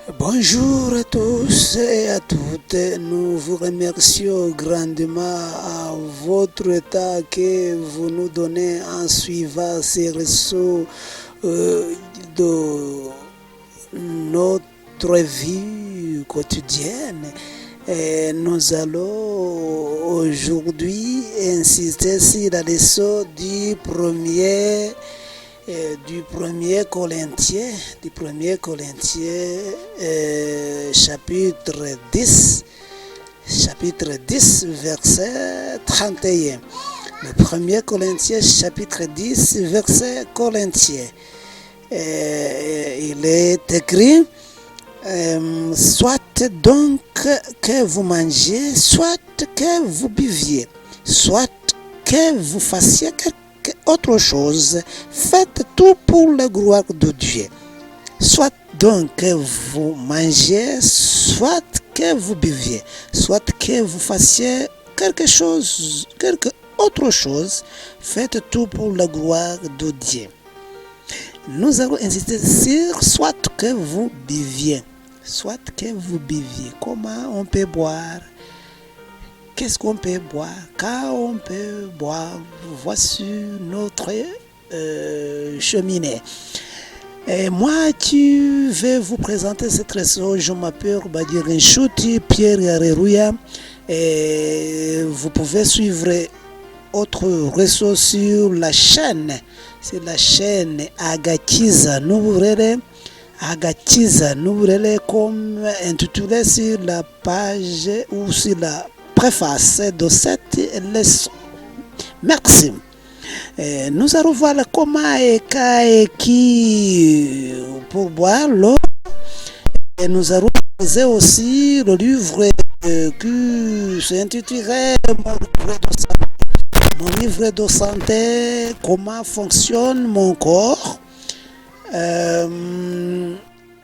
Bonjour à tous et à toutes. Nous vous remercions grandement à votre état que vous nous donnez en suivant ces réseaux de notre vie quotidienne. Et nous allons aujourd'hui insister sur la leçon du premier Corinthiens, chapitre 10, verset 31. Le premier Corinthiens, chapitre 10, verset Corinthiens. Il est écrit, soit donc que vous mangiez, soit que vous buviez, soit que vous fassiez quelque autre chose, faites tout pour la gloire de Dieu. Soit donc que vous mangiez, soit que vous buviez, soit que vous fassiez quelque autre chose, faites tout pour la gloire de Dieu. Nous allons insister sur soit que vous buviez. Soit que vous buviez. Comment on peut boire? Qu'est-ce qu'on peut boire? Quand on peut boire, voici notre cheminée. Et moi, qui vais vous présenter cette leçon, je m'appelle Badir Nchouti, Pierre Yarerouya. Et vous pouvez suivre autre réseau sur la chaîne. C'est la chaîne Agakiza Nouvrele. Agakiza Nouvrele, comme intitulé sur la page ou sur la préface de cette leçon. Merci. Nous allons voir comment et qui pour boire l'eau. Et nous allons utiliser aussi le livre qui s'intitulerait Mon livre de santé, comment fonctionne mon corps.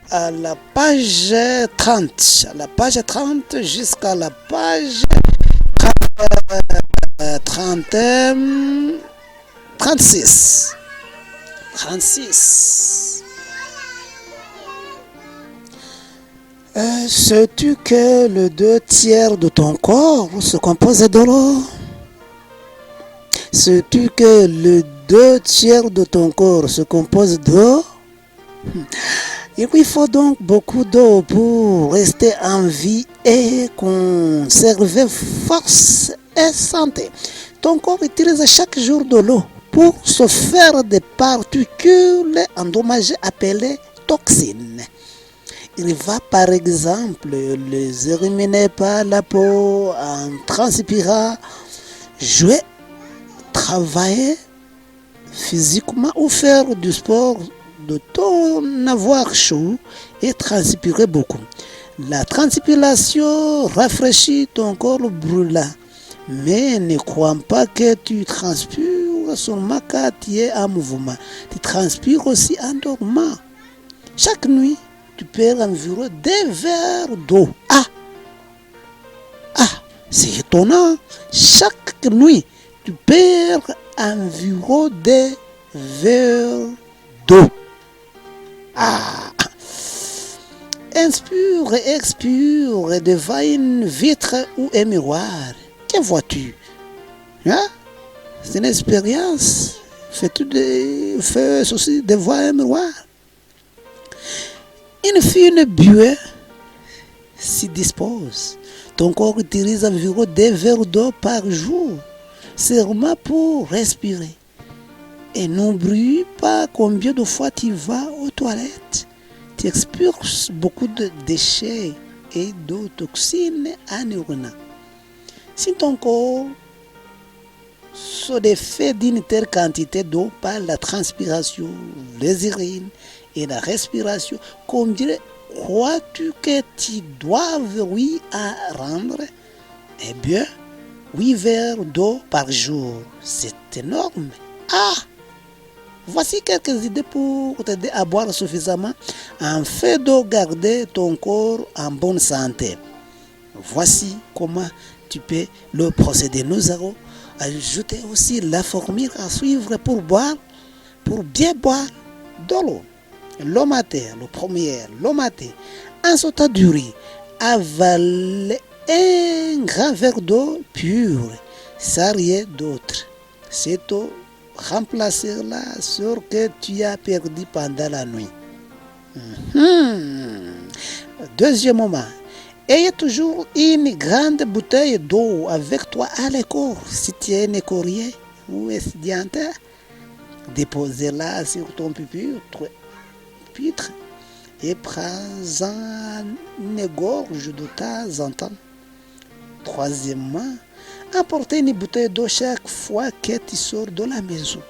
À la page 30, jusqu'à la page 36. Sais-tu que le 2/3 de ton corps se compose de l'eau? Sais-tu que le 2/3 de ton corps se compose d'eau? Il lui faut donc beaucoup d'eau pour rester en vie et conserver force et santé. Ton corps utilise chaque jour de l'eau pour se faire des particules endommagées appelées toxines. Il va par exemple les éliminer par la peau en transpirant, jouer, travailler physiquement ou faire du sport de ton avoir chaud et transpirer beaucoup. La transpiration rafraîchit ton corps brûlant, mais ne crois pas que tu transpires seulement quand tu es en mouvement. Tu transpires aussi en dormant. Chaque nuit, tu perds environ 2 verres d'eau. C'est étonnant. Chaque nuit, tu perds environ 2 verres d'eau. Inspire et expire devant une vitre ou un miroir. Que vois-tu? C'est une expérience. Fais ceci devant un miroir. Une fine buée s'y dispose. Ton corps utilise environ 2 verres d'eau par jour, seulement pour respirer. Et n'oublie pas combien de fois tu vas aux toilettes. Tu expulses beaucoup de déchets et de toxines en urinant. Si ton corps se défait d'une telle quantité d'eau par la transpiration, les urines et la respiration, combien crois-tu que tu dois rendre? Eh bien, 8 verres d'eau par jour. C'est énorme. Voici quelques idées pour t'aider à boire suffisamment afin de garder ton corps en bonne santé. Voici comment tu peux le procéder. Nous allons ajouter aussi la formule à suivre pour bien boire de l'eau. le matin, le premier, le matin, en sautant du riz, avaler un grand verre d'eau pure, sans rien d'autre. C'est eau remplacer la sueur que tu as perdue pendant la nuit. Deuxième moment, ayez toujours une grande bouteille d'eau avec toi à l'école. Si tu es un écolier ou étudiante, déposez-la sur ton pupitre et prends-en une gorge de temps en temps. Troisièmement, apportez une bouteille d'eau chaque fois que tu sors de la maison.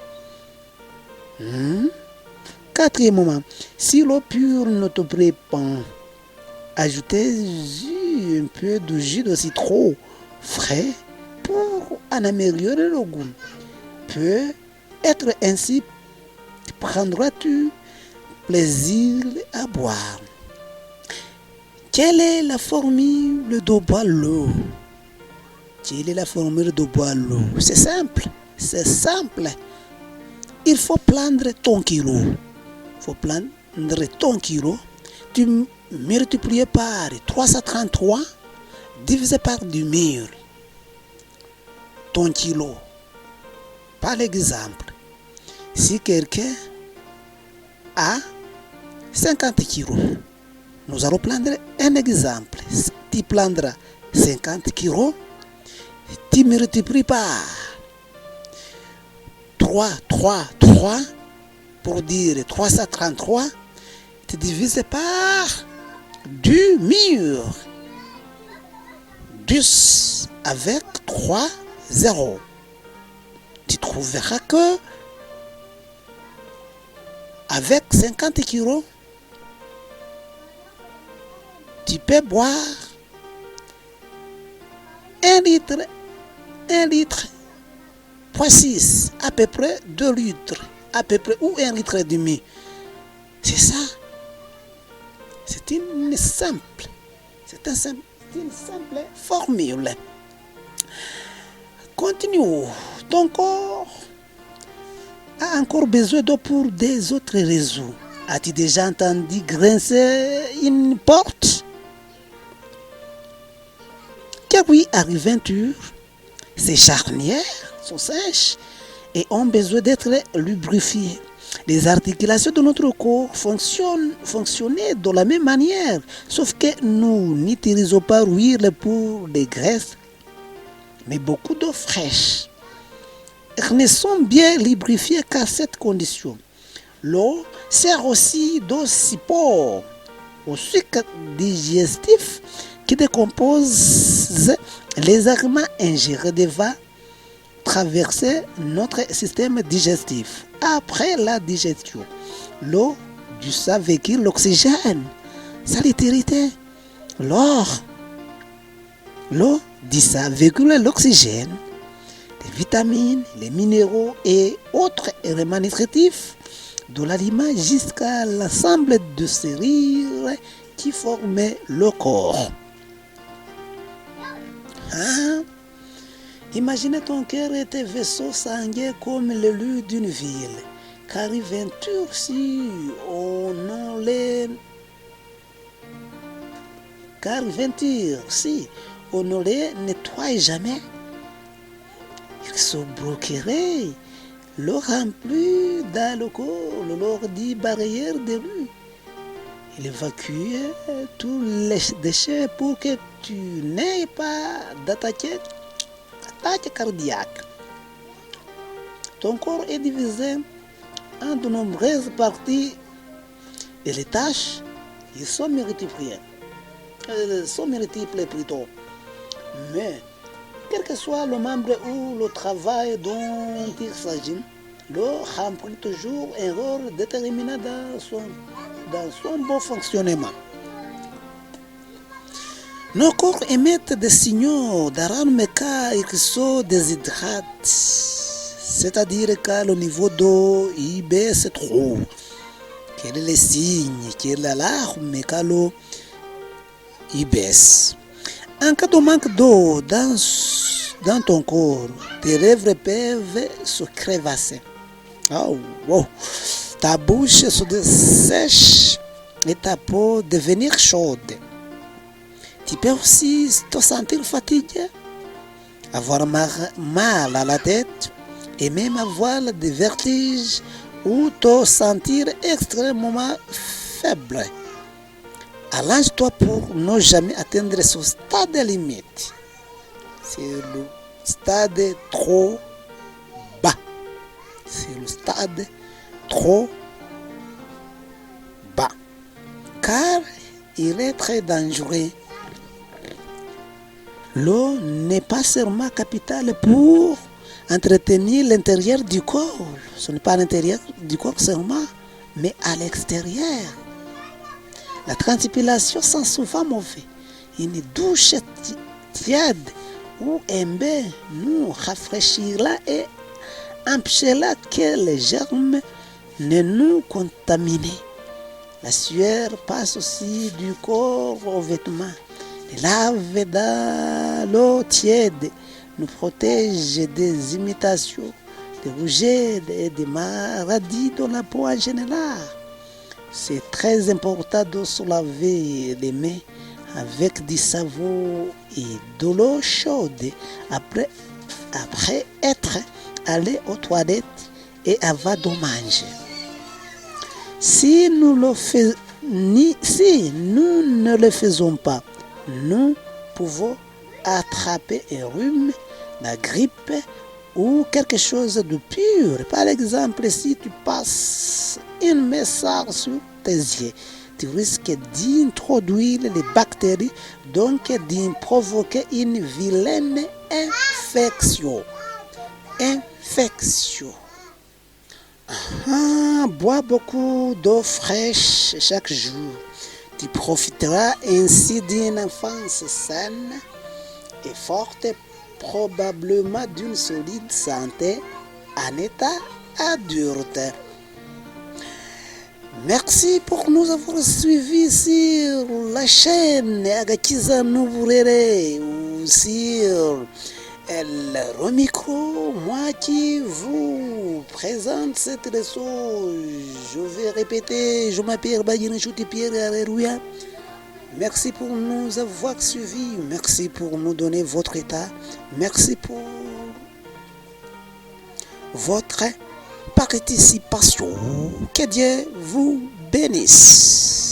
Quatrièmement, si l'eau pure ne te plaît pas, ajoutez un peu de jus de citron frais pour en améliorer le goût. Peut-être ainsi prendras-tu plaisir à boire. Quelle est la formule de Boileau? Quelle est la formule de Boileau? C'est simple. Il faut prendre ton kilo. Tu multiplies par 333 divisé par 1000. Ton kilo. Par exemple, si quelqu'un a 50 kilos, nous allons prendre un exemple. Tu prendras 50 kilos, tu multiplies par 3 pour dire 333, tu divises par 1000. 10 avec 3 zéros. Tu trouveras que avec 50 kilos, tu peux boire 1 litre, point 6, à peu près 2 litres, à peu près, ou 1 litre et demi. C'est ça. C'est une simple formule. Continuons. Ton corps a encore besoin d'eau pour des autres raisons. As-tu déjà entendu grincer une porte? Car oui, arrive un tour, ces charnières sont sèches et ont besoin d'être lubrifiées. Les articulations de notre corps fonctionnaient de la même manière, sauf que nous n'utilisons pas l'huile pour les graisses, mais beaucoup d'eau fraîche. Elles sont bien lubrifiées qu'à cette condition. L'eau sert aussi de support au sucre digestif qui décompose les aliments ingérés devant traverser notre système digestif. Après la digestion, l'eau du sang véhicule l'oxygène, sa littérité. L'eau du sang véhicule l'oxygène, les vitamines, les minéraux et autres éléments nutritifs de l'aliment jusqu'à l'ensemble de cellules qui forment le corps. Imaginez ton cœur et tes vaisseaux sanguins comme l'élu d'une ville. Qu'arrive-t-il si on ne les nettoie jamais? Ils se bloqueraient, le rempli dans le corps, lors des barrières de rue. Il évacue tous les déchets pour que tu n'aies pas d'attaque cardiaque. Ton corps est divisé en de nombreuses parties et les tâches sont multiples plutôt. Mais quel que soit le membre ou le travail dont il s'agit, l'eau remplit toujours un rôle déterminant dans son bon fonctionnement. Nos corps émettent des signaux d'alarme quand ils se déshydratent, c'est-à-dire quand le niveau d'eau y baisse trop. Quel est le signe? Quelle est l'alarme quand l'eau y baisse? En cas de manque d'eau dans ton corps, tes lèvres peuvent se crevasser. Oh, wow. Ta bouche se dessèche et ta peau devenir chaude. Tu peux aussi te sentir fatigué, avoir mal à la tête et même avoir des vertiges ou te sentir extrêmement faible. Allonge-toi pour ne jamais atteindre ce stade limite. C'est le stade trop bas. C'est le stade trop bas. Car il est très dangereux. L'eau n'est pas seulement capitale pour entretenir l'intérieur du corps. Ce n'est pas à l'intérieur du corps seulement, mais à l'extérieur. La transpiration sent souvent mauvais. Une douche tiède ou un bain nous rafraîchira et empêchera que les germes ne nous contaminent. La sueur passe aussi du corps aux vêtements. Les laves dans l'eau tiède nous protègent des imitations, des rougeurs et des maladies de la peau en général. C'est très important de se laver les mains avec du savon et de l'eau chaude après être allé aux toilettes et avant de manger. Si nous ne le faisons pas, nous pouvons attraper un rhume, la grippe ou quelque chose de pur. Par exemple, si tu passes une message sur tes yeux, tu risques d'introduire les bactéries, donc d'y provoquer une vilaine infection. Bois beaucoup d'eau fraîche chaque jour. Tu profiteras ainsi d'une enfance saine et forte, probablement d'une solide santé en état adulte. Merci pour nous avoir suivis sur la chaîne Agakiza Nuburere ou sur le micro, moi qui vous présente cette leçon. Je vais répéter, je m'appelle Bayine Chouti Pierre Areruya. Merci pour nous avoir suivis, merci pour nous donner votre état, merci pour votre participation. Que Dieu vous bénisse.